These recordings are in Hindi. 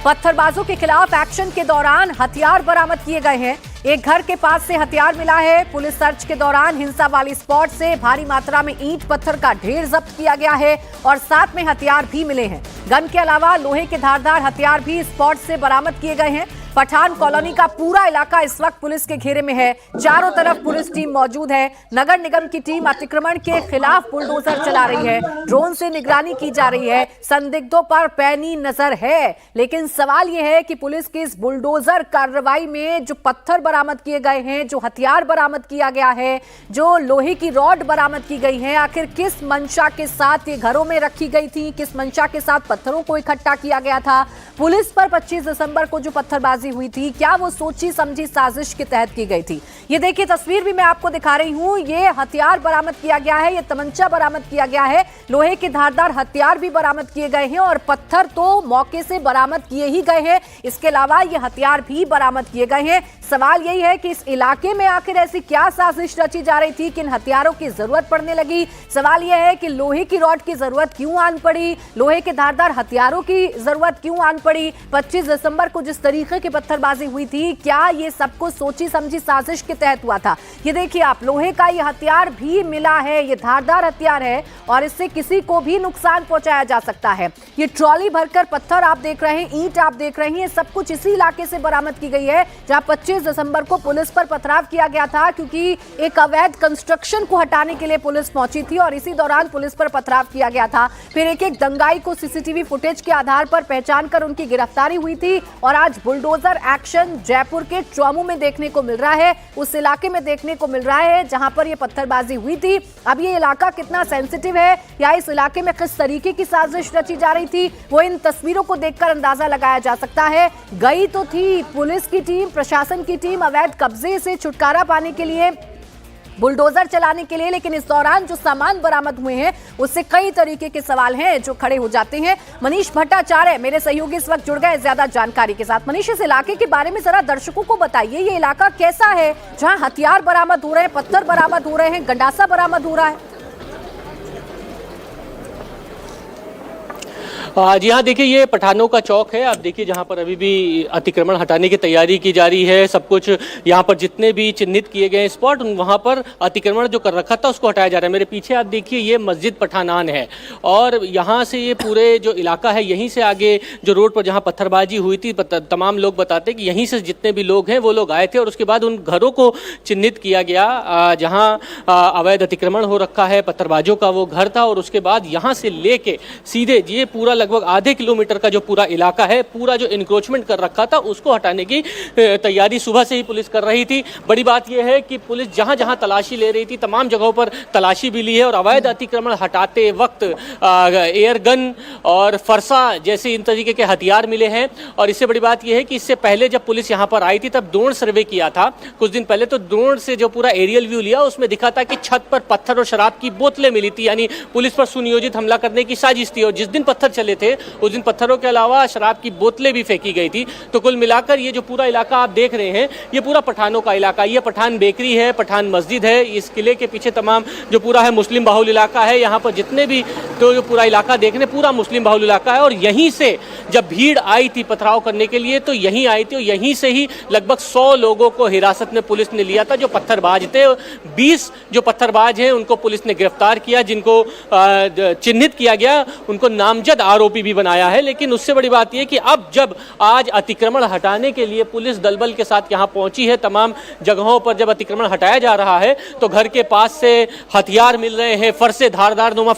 पत्थरबाजों के खिलाफ एक्शन के दौरान हथियार बरामद किए गए हैं। एक घर के पास से हथियार मिला है। पुलिस सर्च के दौरान हिंसा वाली स्पॉट से भारी मात्रा में ईंट पत्थर का ढेर जब्त किया गया है और साथ में हथियार भी मिले हैं। गन के अलावा लोहे के धारदार हथियार भी स्पॉट से बरामद किए गए हैं। पठान कॉलोनी का पूरा इलाका इस वक्त पुलिस के घेरे में है। चारों तरफ पुलिस टीम मौजूद है। नगर निगम की टीम अतिक्रमण के खिलाफ बुलडोजर चला रही है। ड्रोन से निगरानी की जा रही है। संदिग्धों पर पैनी नजर है, लेकिन सवाल यह है कि पुलिस की इस बुलडोजर कार्रवाई में जो पत्थर बरामद किए गए हैं, जो हथियार बरामद किया गया है, जो लोहे की रॉड बरामद की गई है, आखिर किस मंशा के साथ ये घरों में रखी गई थी, किस मंशा के साथ पत्थरों को इकट्ठा किया गया था। पुलिस पर 25 दिसंबर को जो पत्थरबाजी हुई थी, क्या वो सोची समझी साजिश के तहत की गई थी? ये देखिए, तस्वीर भी मैं आपको दिखा रही हूं। ये हथियार बरामद किया गया है, ये तमंचा बरामद किया गया है, लोहे के धारदार हथियार भी बरामद किए गए हैं और पत्थर तो मौके से बरामद किए ही गए हैं। इसके अलावा ये हथियार भी बरामद किए गए हैं। सवाल यही है कि इस इलाके में आखिर ऐसी क्या साजिश रची जा रही थी कि इन हथियारों की जरूरत पड़ने लगी। सवाल यह है कि लोहे की रॉड की जरूरत क्यों आन पड़ी, लोहे के धारदार हथियारों की जरूरत क्यों आन पड़ी। 25 दिसंबर को जिस तरीके की पत्थरबाजी हुई थी, क्या ये सब कुछ सोची समझी साजिश के तहत हुआ था? ये देखिए आप, लोहे का ये हथियार भी मिला है, ये धारदार हथियार है और इससे किसी को भी नुकसान पहुंचाया जा सकता है। ये ट्रॉली भरकर पत्थर आप देख रहे हैं, ईंट आप देख रहे हैं, ये सब कुछ इसी इलाके से बरामद की गई है जहां 25 दिसंबर को पुलिस पर पथराव किया गया था, क्योंकि एक अवैध कंस्ट्रक्शन को हटाने के लिए पुलिस पहुंची थी और इसी दौरान पुलिस पर पथराव किया गया था। फिर एक एक दंगाई को सीसीटीवी फुटेज के आधार पर पहचान कर उनकी गिरफ्तारी हुई थी और आज बुलडोजर एक्शन जयपुर के चौमू में देखने को मिल रहा है, उस इलाके में देखने को मिल रहा है जहां पर यह पत्थरबाजी हुई थी। अब ये इलाका कितना सेंसिटिव है या इस इलाके में किस तरीके की साजिश रची जा रही थी, वो इन तस्वीरों को देखकर अंदाजा लगाया जा सकता है। गई तो थी पुलिस की टीम, प्रशासन की टीम अवैध कब्जे से छुटकारा पाने के लिए, बुलडोजर चलाने के लिए, लेकिन इस दौरान जो सामान बरामद हुए हैं उससे कई तरीके के सवाल हैं जो खड़े हो जाते हैं। मनीष भट्टाचार्य मेरे सहयोगी इस वक्त जुड़ गए ज्यादा जानकारी के साथ। मनीष, इस इलाके के बारे में जरा दर्शकों को बताइए, ये इलाका कैसा है जहां हथियार बरामद हो रहे हैं, पत्थर बरामद हो रहे हैं, गंडासा बरामद हो रहा है? जी हाँ, देखिए ये पठानों का चौक है। आप देखिए जहाँ पर अभी भी अतिक्रमण हटाने की तैयारी की जा रही है। सब कुछ यहाँ पर जितने भी चिन्हित किए गए स्पॉट, वहाँ पर अतिक्रमण जो कर रखा था उसको हटाया जा रहा है। मेरे पीछे आप देखिए ये मस्जिद पठानान है और यहाँ से ये पूरे जो इलाका है, यहीं से आगे जो रोड पर जहाँ पत्थरबाजी हुई थी, तमाम लोग बताते कि यहीं से जितने भी लोग हैं वो लोग आए थे और उसके बाद उन घरों को चिन्हित किया गया जहाँ अवैध अतिक्रमण हो रखा है, पत्थरबाजों का वो घर था और उसके बाद यहाँ से लेके सीधे ये पूरा लगभग आधे किलोमीटर का जो पूरा इलाका है, पूरा जो इंक्रोचमेंट कर रखा था उसको हटाने की तैयारी सुबह से ही पुलिस कर रही थी। बड़ी बात यह है कि पुलिस जहां जहां तलाशी ले रही थी, तमाम जगहों पर तलाशी भी ली है और अवैध अतिक्रमण हटाते वक्त एयर गन और फरसा जैसे इन तरीके के हथियार मिले हैं। और इससे बड़ी बात यह है कि इससे पहले जब पुलिस यहाँ पर आई थी तब ड्रोन सर्वे किया था कुछ दिन पहले, तो ड्रोन से जो पूरा एरियल व्यू लिया उसमें दिखा था कि छत पर पत्थर और शराब की बोतलें मिली थी, यानी पुलिस पर सुनियोजित हमला करने की साजिश थी। और जिस दिन पत्थर चले थे उस दिन पत्थरों के अलावा शराब की बोतलें भी फेंकी गई थी। तो कुल मिलाकर ये जो पूरा इलाका आप देख रहे हैं, ये पूरा पठानों का इलाका, ये पठान बेकरी है, पठान मस्जिद है, इस किले के पीछे तमाम जो पूरा है मुस्लिम बाहुल इलाका है। यहाँ पर जितने भी तो जो पूरा इलाका देखने, पूरा मुस्लिम बाहुल इलाका है। और यहीं से जब भीड़ आई थी पथराव करने के लिए तो यहीं आई थी और यहीं से ही लगभग 100 लोगों को हिरासत में पुलिस ने लिया था जो पत्थरबाज थे। 20 जो पत्थरबाज हैं उनको पुलिस ने गिरफ्तार किया, जिनको चिन्हित किया गया, उनको नामजद आरोपी भी बनाया है। लेकिन उससे बड़ी बात यह कि अब जब आज अतिक्रमण हटाने के लिए पुलिस दलबल के साथ यहां पहुंची है, तमाम जगहों पर जब अतिक्रमण हटाया जा रहा है तो घर के पास से हथियार मिल रहे हैं, फरसे धारदार नुमा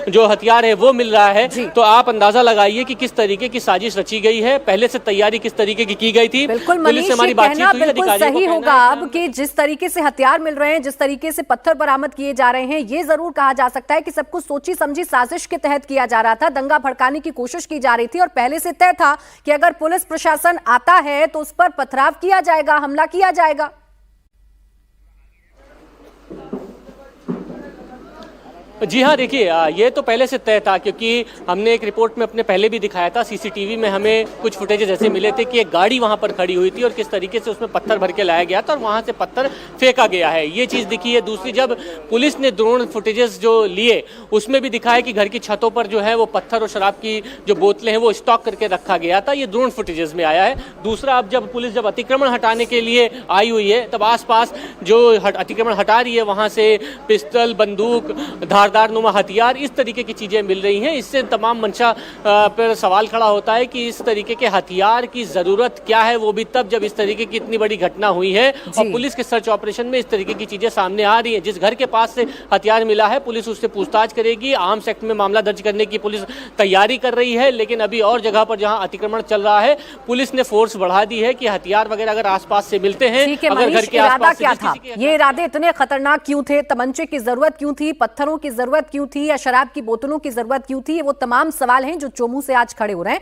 जो हथियार है वो मिल रहा है। तो आप अंदाजा लगाइए कि किस तरीके की साजिश रची गई है, पहले से तैयारी किस तरीके की गई थी। बिल्कुल मनीष, हमारी बातचीत हुई, बिल्कुल सही होगा अब कि जिस तरीके से हथियार मिल रहे हैं, जिस तरीके से पत्थर बरामद किए जा रहे हैं, ये जरूर कहा जा सकता है कि सब कुछ सोची समझी साजिश के तहत किया जा रहा था। दंगा भड़काने की कोशिश की जा रही थी और पहले से तय था कि अगर पुलिस प्रशासन आता है तो उस पर पथराव किया जाएगा, हमला किया जाएगा। जी हाँ, देखिए ये तो पहले से तय था, क्योंकि हमने एक रिपोर्ट में अपने पहले भी दिखाया था। सीसीटीवी में हमें कुछ फुटेजेस ऐसे मिले थे कि एक गाड़ी वहां पर खड़ी हुई थी और किस तरीके से उसमें पत्थर भर के लाया गया था और वहां से पत्थर फेंका गया है, ये चीज़ दिखी है। दूसरी, जब पुलिस ने ड्रोन फुटेजेस जो लिए उसमें भी दिखा है कि घर की छतों पर जो है वो पत्थर और शराब की जो बोतलें हैं वो स्टॉक करके रखा गया था, ये ड्रोन फुटेजेस में आया है। दूसरा, अब जब पुलिस जब अतिक्रमण हटाने के लिए आई हुई है तब आसपास जो अतिक्रमण हटा रही है वहां से पिस्टल, बंदूक, धारदार नुमा हथियार, इस तरीके की चीजें मिल रही हैं। इससे तमाम मंशा पर सवाल खड़ा होता है कि इस तरीके के हथियार की जरूरत क्या है, वो भी तब जब इस तरीके की इतनी बड़ी घटना हुई है और पुलिस के सर्च ऑपरेशन में इस तरीके की चीजें सामने आ रही हैं। जिस घर के पास से हथियार मिला है पुलिस उससे पूछताछ करेगी, आर्म्स एक्ट में मामला दर्ज करने की पुलिस तैयारी कर रही है। लेकिन अभी और जगह पर जहां अतिक्रमण चल रहा है पुलिस ने फोर्स बढ़ा दी है कि हथियार वगैरह अगर आसपास से मिलते हैं, अगर घर के आसपास क्या था, ये इरादे इतने खतरनाक क्यों थे, तमंचे की जरूरत क्यों थी, पत्थरों की जरूरत क्यों थी या शराब की बोतलों की जरूरत क्यों थी, ये वो तमाम सवाल हैं जो चोमू से आज खड़े हो रहे हैं।